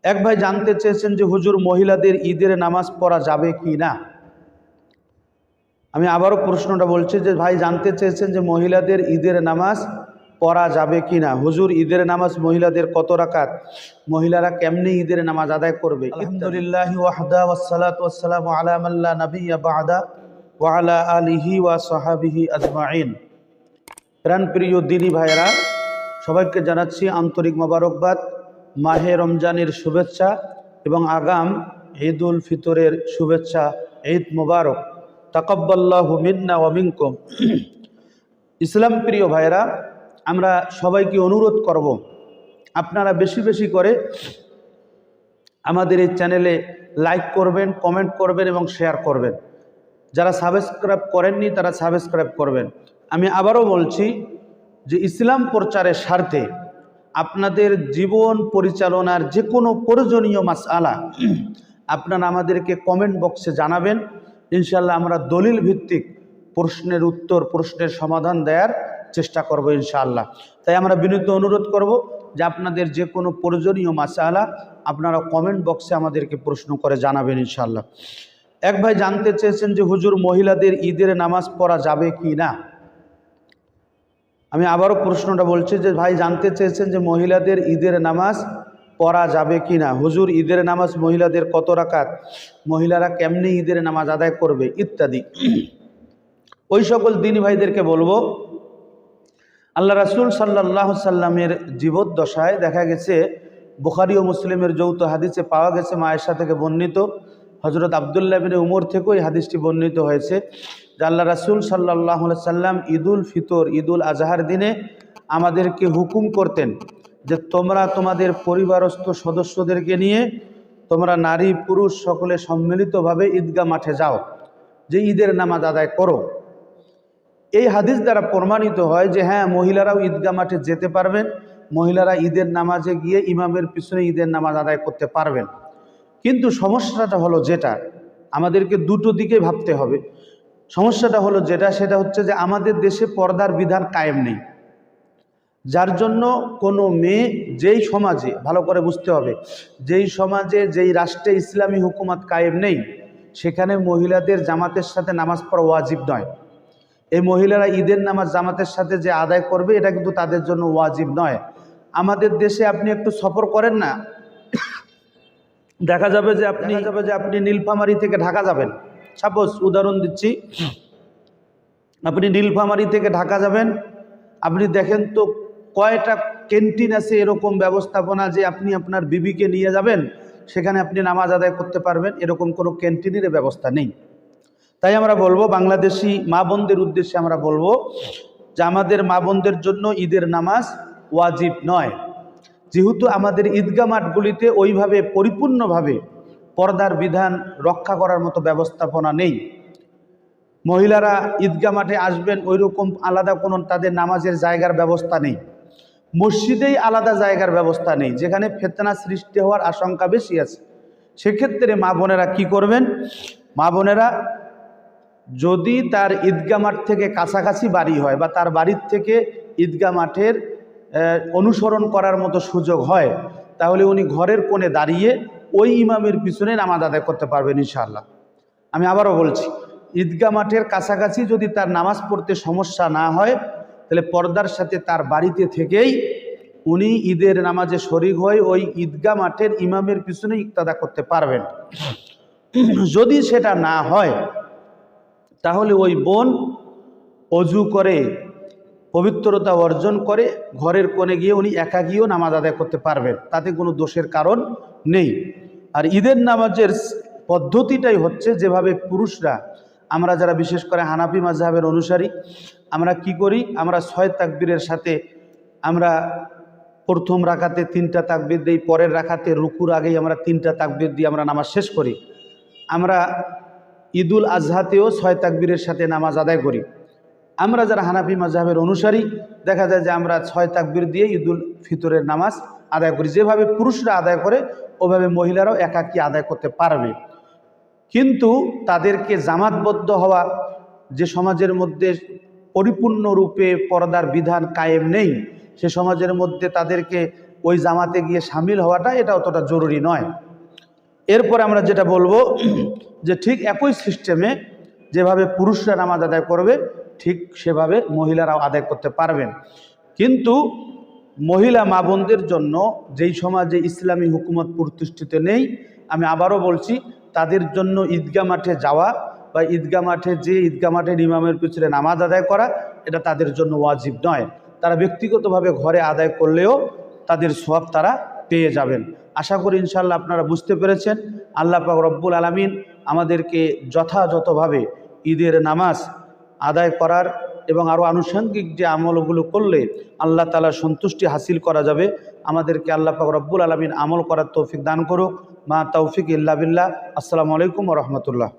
এক ভাই জানতে চেয়েছেন যে হুজুর মহিলাদের ঈদের নামাজ পড়া যাবে কি না। আমি আবারও প্রশ্নটা বলছি যে ভাই জানতে চেয়েছেন যে মহিলাদের ঈদের নামাজ পড়া যাবে কি না। হুজুর ঈদের নামাজ মহিলাদের কত রাকাত, মহিলারা কেমনি ঈদের নামাজ আদায় করবে। আলহামদুলিল্লাহি ওয়াহদা ওয়াসসালাতু ওয়াসসালামু আলা মান লা নাবিয়্যা বা'দা ওয়া আলা আলিহি ওয়া সাহবিহি আজমাইন। প্রাণপ্রিয় দিনী ভাইয়েরা, সবাইকে জানাচ্ছি আন্তরিক মোবারকবাদ, মাহে রমজানের শুভেচ্ছা এবং আগাম ঈদ উল ফিতরের শুভেচ্ছা। ঈদ মোবারক, তাকাব্বাল্লাহু মিন্না ওয়া মিনকুম। ইসলাম প্রিয় ভাইয়েরা, আমরা সবাইকে অনুরোধ করব আপনারা বেশি বেশি করে আমাদের এই চ্যানেলে লাইক করবেন, কমেন্ট করবেন এবং শেয়ার করবেন। যারা সাবস্ক্রাইব করেননি তারা সাবস্ক্রাইব করবেন। আমি আবারও বলছি যে ইসলাম প্রচারের স্বার্থে আপনাদের জীবন পরিচালনার যে কোনো প্রয়োজনীয় মাসআলা আপনারা আমাদেরকে কমেন্ট বক্সে জানাবেন। ইনশাআল্লাহ আমরা দলিল ভিত্তিক প্রশ্নের উত্তর, প্রশ্নের সমাধান দেওয়ার চেষ্টা করব ইনশাআল্লাহ। তাই আমরা বিনীত অনুরোধ করব যে আপনাদের যে কোনো প্রয়োজনীয় মাসআলা আপনারা কমেন্ট বক্সে আমাদেরকে প্রশ্ন করে জানাবেন ইনশাআল্লাহ। এক ভাই জানতে চেয়েছেন যে হুজুর মহিলাদের ঈদের নামাজ পড়া যাবে কি না। আমি আবারও প্রশ্নটা বলছি যে ভাই জানতে চেয়েছেন যে মহিলাদের ঈদের নামাজ পড়া যাবে কি না। হুজুর ঈদের নামাজ মহিলাদের কত রাকাত, মহিলারা কেমনি ঈদের নামাজ আদায় করবে ইত্যাদি। ওই সকল দিনী ভাইদেরকে বলবো, আল্লাহ রাসূল সাল্লাল্লাহু সাল্লামের জীবদ্দশায় দেখা গেছে, বুখারী ও মুসলিমের যৌথ হাদিসে পাওয়া গেছে, মা আয়েশা থেকে বর্ণিত, হযরত আব্দুল্লাহ ইবনে উমর থেকেও এই হাদিসটি বর্ণিত হয়েছে যে আল্লাহ রাসূল সাল্লাল্লাহু আলাইহি সাল্লাম ঈদুল ফিতর, ঈদুল আজহার দিনে আমাদেরকে হুকুম করতেন যে তোমরা তোমাদের পরিবারস্থ সদস্যদেরকে নিয়ে তোমরা নারী পুরুষ সকলে সম্মিলিতভাবে ঈদগাহ মাঠে যাও, যে ঈদের নামাজ আদায় করো। এই হাদিস দ্বারা প্রমাণিত হয় যে হ্যাঁ, মহিলারাও ঈদগাহ মাঠে যেতে পারবেন, মহিলারা ঈদের নামাজে গিয়ে ইমামের পিছনে ঈদের নামাজ আদায় করতে পারবেন। কিন্তু সমস্যাটা হলো যেটা, আমাদেরকে দুটো দিকে ভাবতে হবে। সমস্যাটা হলো যেটা, সেটা হচ্ছে যে আমাদের দেশে পর্দার বিধান কায়েম নেই, যার জন্য কোনো মেয়ে যেই সমাজে, ভালো করে বুঝতে হবে, যেই সমাজে যেই রাষ্ট্রে ইসলামী হুকুমত কায়েম নেই সেখানে মহিলাদের জামাতের সাথে নামাজ পড়া ওয়াজিব নয়। এই মহিলারা ঈদের নামাজ জামাতের সাথে যে আদায় করবে এটা কিন্তু তাদের জন্য ওয়াজিব নয়। আমাদের দেশে আপনি একটু সফর করেন না, দেখা যাবে যে আপনি নীলফামারী থেকে ঢাকা যাবেন, সাপোজ উদাহরণ দিচ্ছি, আপনি নীলফামারী থেকে ঢাকা যাবেন, আপনি দেখেন তো কয়টা ক্যান্টিন আছে এরকম ব্যবস্থাপনা যে আপনি আপনার বিবিকে নিয়ে যাবেন, সেখানে আপনি নামাজ আদায় করতে পারবেন, এরকম কোনো ক্যান্টিনের ব্যবস্থা নেই। তাই আমরা বলবো, বাংলাদেশি মা বোনদের উদ্দেশ্যে আমরা বলবো যে আমাদের মা বোনদের জন্য ঈদের নামাজ ওয়াজিব নয়, যেহেতু আমাদের ঈদগাহ মাঠগুলিতে ওইভাবে পরিপূর্ণভাবে পর্দার বিধান রক্ষা করার মতো ব্যবস্থাপনা নেই। মহিলারা ঈদগাহ মাঠে আসবেন, ওই রকম আলাদা কোনো তাদের নামাজের জায়গার ব্যবস্থা নেই। মসজিদেই আলাদা জায়গার ব্যবস্থা নেই, যেখানে ফিতনা সৃষ্টি হওয়ার আশঙ্কা বেশি আছে। সেক্ষেত্রে মা বোনেরা কি করবেন, মা বোনেরা যদি তার ঈদগাহ মাঠ থেকে কাছাকাছি বাড়ি হয় বা তার বাড়ির থেকে ঈদগাহ মাঠের অনুসরণ করার মতো সুযোগ হয়, তাহলে উনি ঘরের কোণে দাঁড়িয়ে ওই ইমামের পিছনে নামাজ আদায় করতে পারবেন ইনশাআল্লাহ। আমি আবারও বলছি, ঈদগাহ মাঠের কাছাকাছি যদি তার নামাজ পড়তে সমস্যা না হয়, তাহলে পর্দার সাথে তার বাড়িতে থেকেই উনি ঈদের নামাজে শরীক হয়ে ওই ঈদগাহ মাঠের ইমামের পিছনে ইক্তাদা করতে পারবেন। যদি সেটা না হয়, তাহলে ওই বোন অজু করে পবিত্রতা অর্জন করে ঘরের কোণে গিয়ে উনি একাকীও নামাজ আদায় করতে পারবেন, তাতে কোনো দোষের কারণ নেই। আর ঈদের নামাজের পদ্ধতিটাই হচ্ছে যেভাবে পুরুষরা, আমরা যারা বিশেষ করে হানাফি মাযহাবের অনুসারী, আমরা কি করি, আমরা 6 তাকবীরের সাথে আমরা প্রথম রাকাতে 3টা তাকবীর দিই, পরের রাকাতে রুকুর আগেই আমরা 3টা তাকবীর দিয়ে আমরা নামাজ শেষ করি। আমরা ঈদুল আজহাতেও 6 তাকবীরের সাথে নামাজ আদায় করি। আমরা যারা হানাফি মাযহাবের অনুসারী, দেখা যায় যে আমরা 6 তাকবীর দিয়ে ঈদুল ফিতরের নামাজ আদায় করি। যেভাবে পুরুষরা আদায় করে ওভাবে মহিলারাও একাকী আদায় করতে পারবে। কিন্তু তাদেরকে জামাতবদ্ধ হওয়া, যে সমাজের মধ্যে পরিপূর্ণরূপে পর্দার বিধান কায়েম নেই, সে সমাজের মধ্যে তাদেরকে ওই জামাতে গিয়ে সামিল হওয়াটা এটা অতটা জরুরি নয়। এরপরে আমরা যেটা বলবো যে ঠিক একই সিস্টেমে যেভাবে পুরুষরা নামাজ আদায় করবে ঠিক সেভাবে মহিলারাও আদায় করতে পারবেন। কিন্তু মহিলা মা বোনদের জন্য যেই সমাজে ইসলামী হুকুমত প্রতিষ্ঠিত নেই, আমি আবারও বলছি, তাদের জন্য ঈদগাহ মাঠে যাওয়া বা ঈদগাহ মাঠে যে ঈদগাহ মাঠের ইমামের পিছনে নামাজ আদায় করা এটা তাদের জন্য ওয়াজিব নয়। তারা ব্যক্তিগতভাবে ঘরে আদায় করলেও তাদের সওয়াব তারা পেয়ে যাবেন। আশা করি ইনশাআল্লাহ আপনারা বুঝতে পেরেছেন। আল্লাহ পাক রব্বুল আলামিন আমাদেরকে যথাযথভাবে ঈদের নামাজ আদায় করার এবং আরও আনুষঙ্গিক যে আমলগুলো করলে আল্লাহ তাআলার সন্তুষ্টি হাসিল করা যাবে, আমাদেরকে আল্লাহ পাক রব্বুল আলামিন আমল করার তৌফিক দান করুক। মা তৌফিক ইল্লা বিল্লাহ। আসসালামু আলাইকুম ওয়া রাহমাতুল্লাহ।